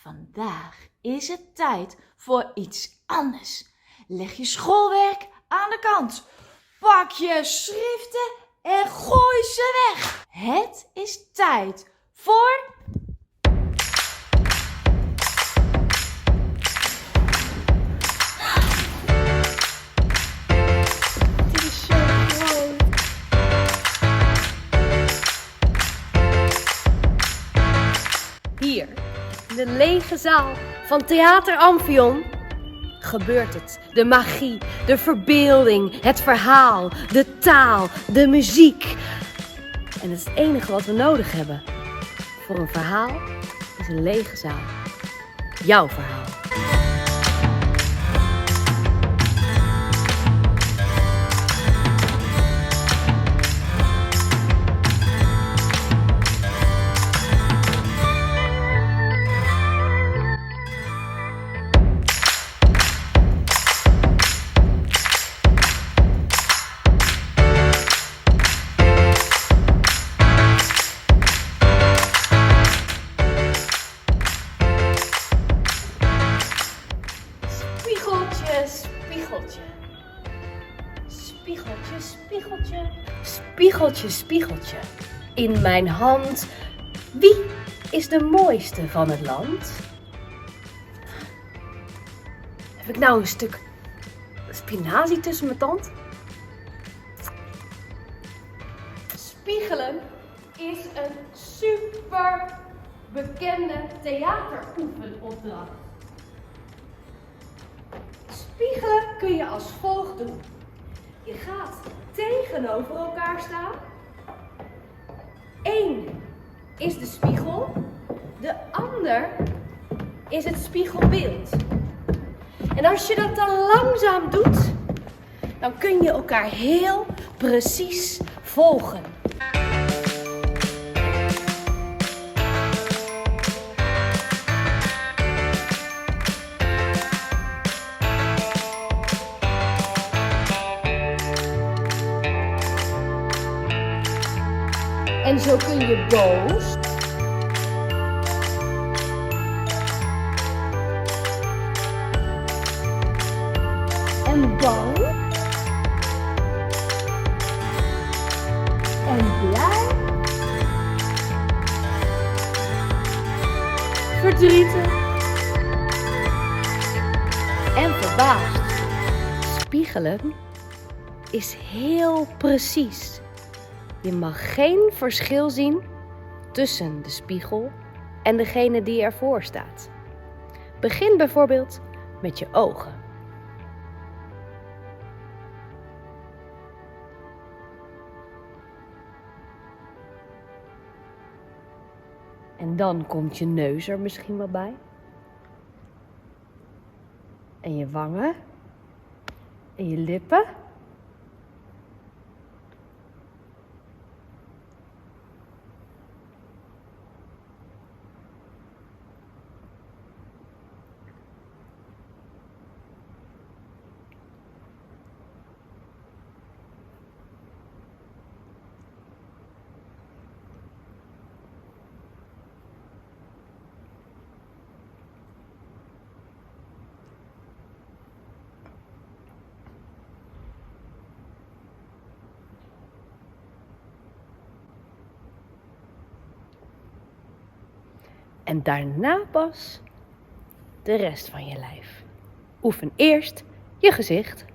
Vandaag is het tijd voor iets anders. Leg je schoolwerk aan de kant. Pak je schriften en gooi ze weg. Het is tijd voor... Dit is zo groot. Hier, in de lege zaal van Theater Amphion, gebeurt het. De magie, de verbeelding, het verhaal, de taal, de muziek. En het is het enige wat we nodig hebben. Voor een verhaal is een lege zaal. Jouw verhaal. Spiegeltje, spiegeltje, spiegeltje, spiegeltje, spiegeltje. In mijn hand, wie is de mooiste van het land? Heb ik nou een stuk spinazie tussen mijn tand? Spiegelen is een super bekende theateroefenopdracht. Spiegelen kun je als volgt doen. Je gaat tegenover elkaar staan. Eén is de spiegel. De ander is het spiegelbeeld. En als je dat dan langzaam doet, dan kun je elkaar heel precies volgen. En zo kun je boos, en bang, en blij, verdrietig en verbaasd. Spiegelen is heel precies. Je mag geen verschil zien tussen de spiegel en degene die ervoor staat. Begin bijvoorbeeld met je ogen. En dan komt je neus er misschien wel bij. En je wangen. En je lippen. En daarna pas de rest van je lijf. Oefen eerst je gezicht.